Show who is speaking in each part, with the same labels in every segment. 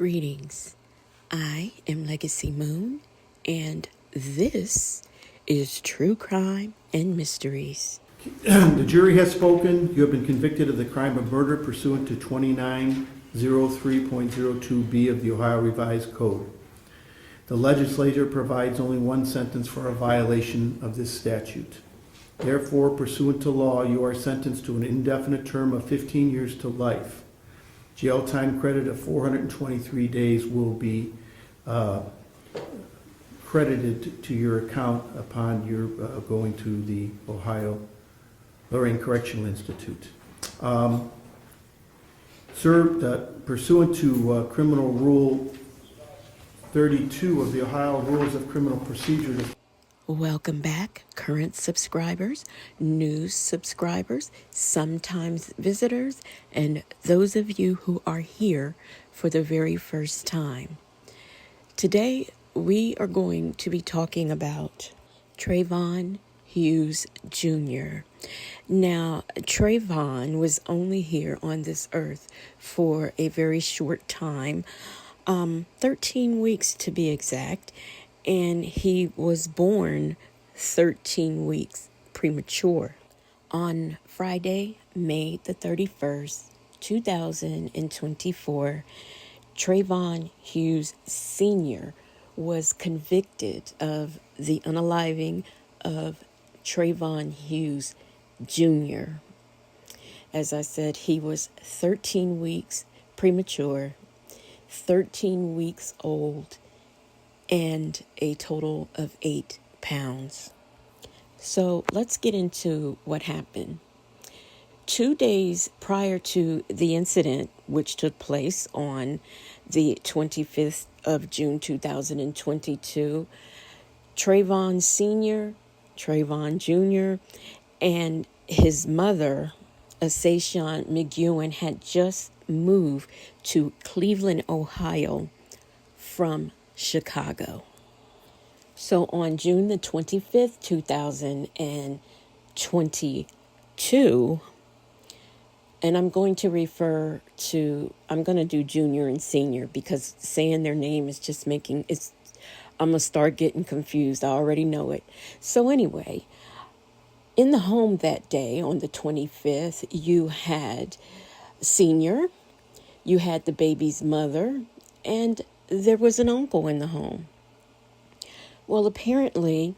Speaker 1: Greetings. I am Legacy Moon, and this is True Crime and Mysteries.
Speaker 2: The jury has spoken. You have been convicted of the crime of murder pursuant to 2903.02B of the Ohio Revised Code. The legislature provides only one sentence for a violation of this statute. Therefore, pursuant to law, you are sentenced to an indefinite term of 15 years to life. Jail time credit of 423 days will be credited to your account upon your going to the Ohio Lorraine Correctional Institute. Sir, pursuant to Criminal Rule 32 of the Ohio Rules of Criminal Procedure.
Speaker 1: Welcome back, current subscribers, new subscribers, sometimes visitors, and those of you who are here for the very first time. Today, we are going to be talking about Trayvon Hughes Jr. Now, Trayvon was only here on this earth for a very short time, 13 weeks to be exact, and he was born 13 weeks premature. On Friday, May the 31st, 2024, Trayvon Hughes Sr. was convicted of the unaliving of Trayvon Hughes Jr. As I said, he was 13 weeks premature, 13 weeks old, and a total of 8 pounds. So let's get into what happened. 2 days prior to the incident, which took place on the 25th of June 2022, Trayvon Sr., Trayvon Jr., and his mother, Asation McEwen, had just moved to Cleveland, Ohio from Chicago. So on June the 25th, 2022, and I'm going to do junior and senior because saying their name is just I'm going to start getting confused. I already know it. So anyway, in the home that day on the 25th, you had senior, you had the baby's mother, and there was an uncle in the home. Well, apparently,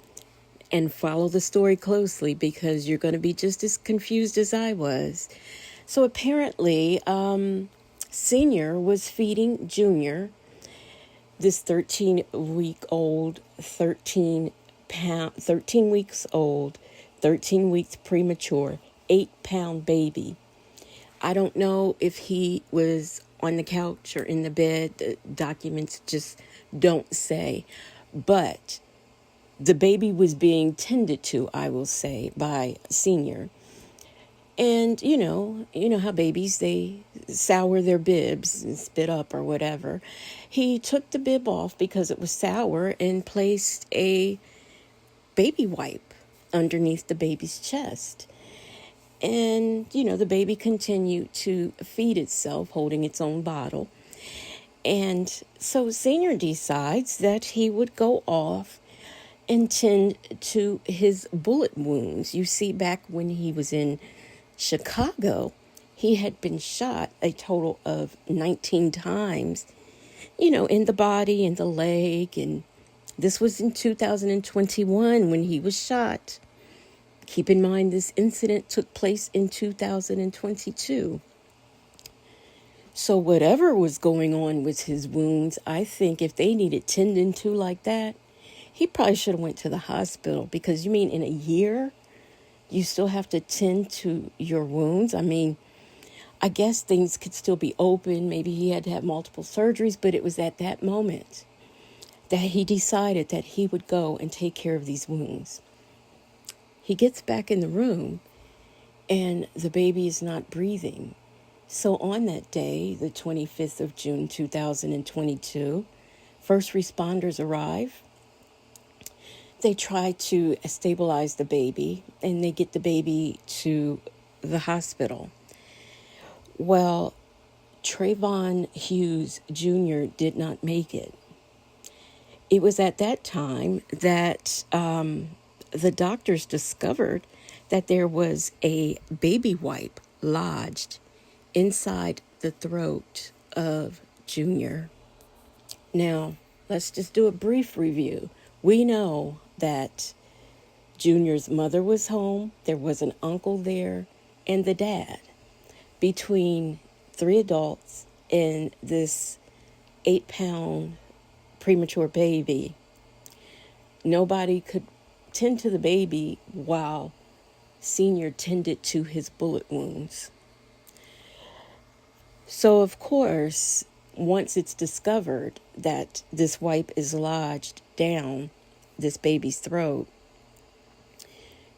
Speaker 1: and follow the story closely because you're going to be just as confused as I was. So apparently, Senior was feeding Junior, this 13 weeks old, 13 weeks premature, 8-pound baby. I don't know if he was on the couch or in the bed. The documents just don't say. But the baby was being tended to, I will say, by Senior. And, you know how babies, they sour their bibs and spit up or whatever. He took the bib off because it was sour and placed a baby wipe underneath the baby's chest. And, the baby continued to feed itself, holding its own bottle. And so Senior decides that he would go off and tend to his bullet wounds. You see, back when he was in Chicago, he had been shot a total of 19 times, in the body and the leg. And this was in 2021 when he was shot. Keep in mind, this incident took place in 2022. So whatever was going on with his wounds, I think if they needed tending to like that, he probably should have went to the hospital, because you mean in a year, you still have to tend to your wounds? I mean, I guess things could still be open. Maybe he had to have multiple surgeries, but it was at that moment that he decided that he would go and take care of these wounds. He gets back in the room and the baby is not breathing. So on that day, the 25th of June, 2022, first responders arrive. They try to stabilize the baby, and they get the baby to the hospital. Well, Trayvon Hughes Jr. did not make it. It was at that time that the doctors discovered that there was a baby wipe lodged inside the throat of Junior. Now, let's just do a brief review. We know that Junior's mother was home, there was an uncle there, and the dad. Between 3 adults and this 8-pound premature baby, nobody could tend to the baby while Senior tended to his bullet wounds. So, of course, once it's discovered that this wipe is lodged down this baby's throat,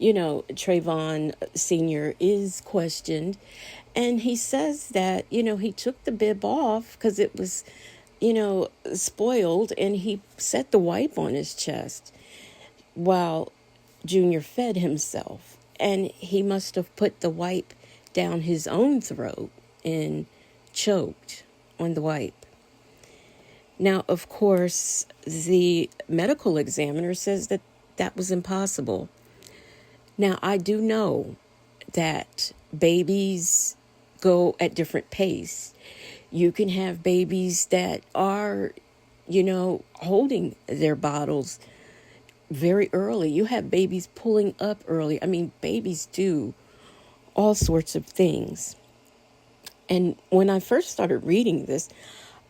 Speaker 1: Trayvon Sr. is questioned, and he says that, he took the bib off because it was, spoiled, and he set the wipe on his chest while Junior fed himself, and he must have put the wipe down his own throat and choked on the wipe. Now, of course, the medical examiner says that that was impossible. Now, I do know that babies go at different pace. You can have babies that are, holding their bottles very early. You have babies pulling up early. I mean, babies do all sorts of things. And when I first started reading this,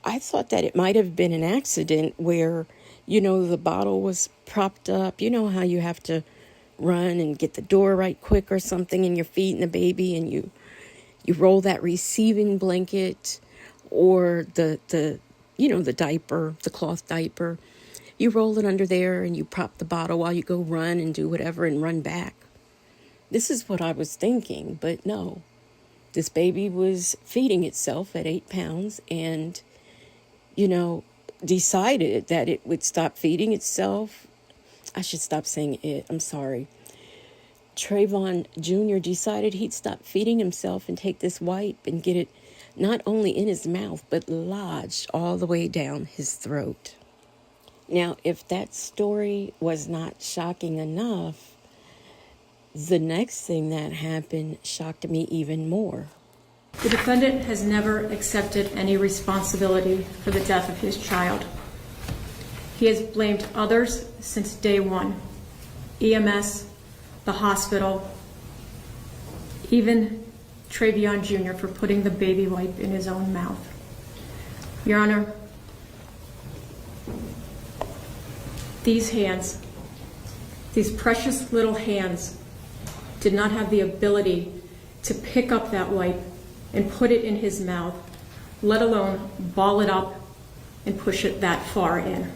Speaker 1: I thought that it might have been an accident where, the bottle was propped up. You know how you have to run and get the door right quick or something, and you're feeding the baby, and you roll that receiving blanket or the diaper, the cloth diaper. You roll it under there and you prop the bottle while you go run and do whatever and run back. This is what I was thinking, but no. This baby was feeding itself at 8 pounds and, decided that it would stop feeding itself. I should stop saying it. I'm sorry. Trayvon Jr. decided he'd stop feeding himself and take this wipe and get it not only in his mouth, but lodged all the way down his throat. Now, if that story was not shocking enough, the next thing that happened shocked me even more.
Speaker 3: The defendant has never accepted any responsibility for the death of his child. He has blamed others since day one: EMS, the hospital, even Trayvon Jr. for putting the baby wipe in his own mouth. Your Honor, these hands, these precious little hands, did not have the ability to pick up that wipe and put it in his mouth, let alone ball it up and push it that far in.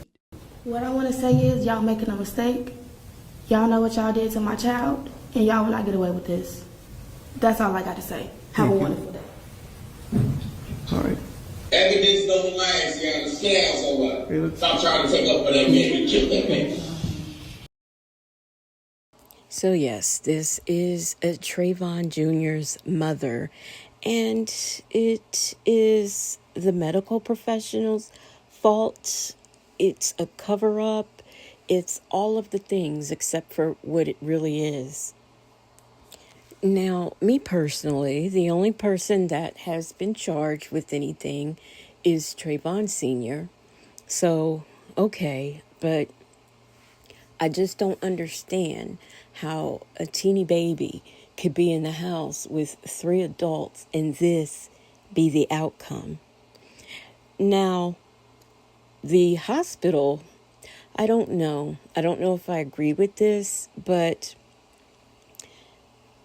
Speaker 4: What I want to say is, y'all making a mistake. Y'all know what y'all did to my child, and y'all will not get away with this. That's all I got to say. Have a wonderful day.
Speaker 2: All right.
Speaker 5: Evidence don't lie, you understand? So what? Stop trying to take up for that man and kill that man.
Speaker 1: So yes, this is Trayvon Jr.'s mother, and it is the medical professionals' fault. It's a cover-up. It's all of the things except for what it really is. Now, me personally, the only person that has been charged with anything is Trayvon Sr. So, okay, but I just don't understand how a teeny baby could be in the house with 3 adults and this be the outcome. Now, the hospital, I don't know. I don't know if I agree with this, but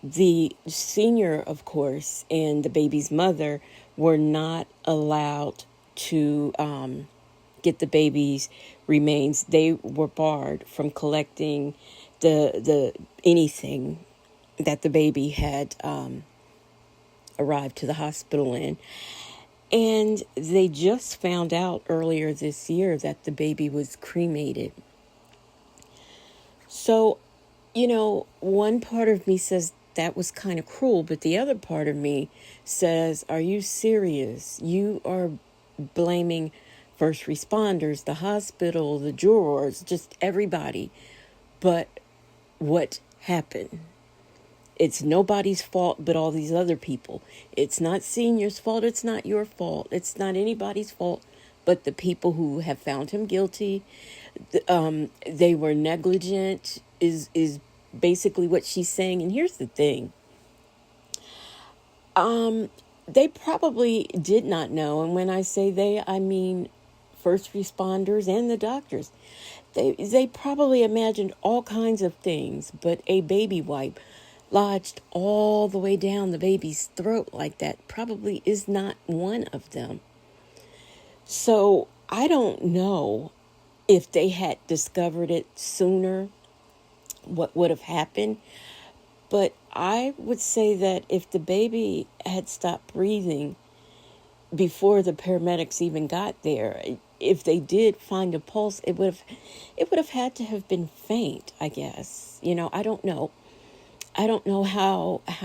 Speaker 1: the senior, of course, and the baby's mother were not allowed to get the baby's remains. They were barred from collecting the anything that the baby had arrived to the hospital in. And they just found out earlier this year that the baby was cremated. So, one part of me says that was kind of cruel. But the other part of me says, are you serious? You are blaming first responders, the hospital, the jurors, just everybody. But what happened? It's nobody's fault but all these other people. It's not Senior's fault. It's not your fault. It's not anybody's fault but the people who have found him guilty. They were negligent is basically what she's saying. And here's the thing. They probably did not know. And when I say they, I mean first responders and the doctors. They probably imagined all kinds of things, but a baby wipe lodged all the way down the baby's throat like that probably is not one of them. So I don't know if they had discovered it sooner, what would have happened. But I would say that if the baby had stopped breathing before the paramedics even got there, if they did find a pulse, it would have had to have been faint, I guess. You know, I don't know. I don't know how I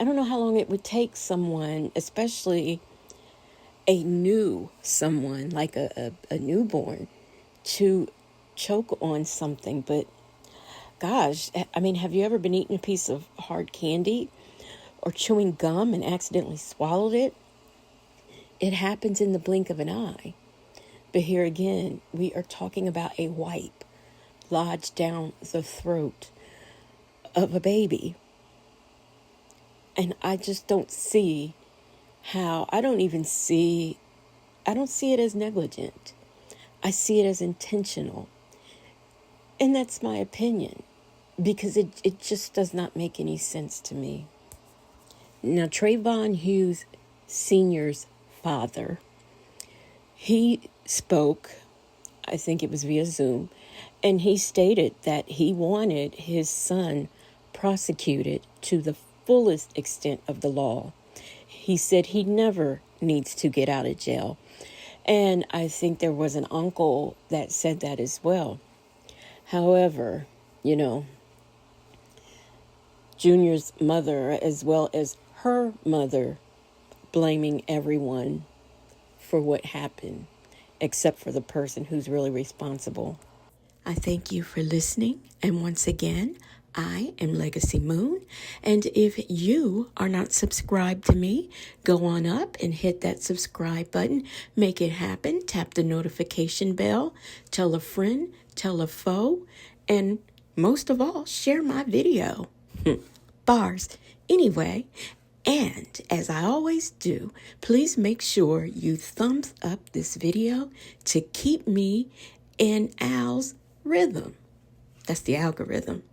Speaker 1: don't know how long it would take someone, especially a new someone like a newborn, to choke on something. But gosh, I mean, have you ever been eating a piece of hard candy or chewing gum and accidentally swallowed it? It happens in the blink of an eye. But here again, we are talking about a wipe lodged down the throat of a baby. And I just don't see how, I don't see it as negligent. I see it as intentional. And that's my opinion, because it just does not make any sense to me. Now, Trayvon Hughes Sr.'s father, he spoke, I think it was via Zoom, and he stated that he wanted his son prosecuted to the fullest extent of the law. He said he never needs to get out of jail. And I think there was an uncle that said that as well. However, you know, Junior's mother, as well as her mother, blaming everyone for what happened, except for the person who's really responsible. I thank you for listening. And once again, I am Legacy Moon. And if you are not subscribed to me, go on up and hit that subscribe button. Make it happen. Tap the notification bell. Tell a friend, tell a foe, and most of all, share my video. Bars. Anyway, and as I always do, please make sure you thumbs up this video to keep me in Al's rhythm. That's the algorithm.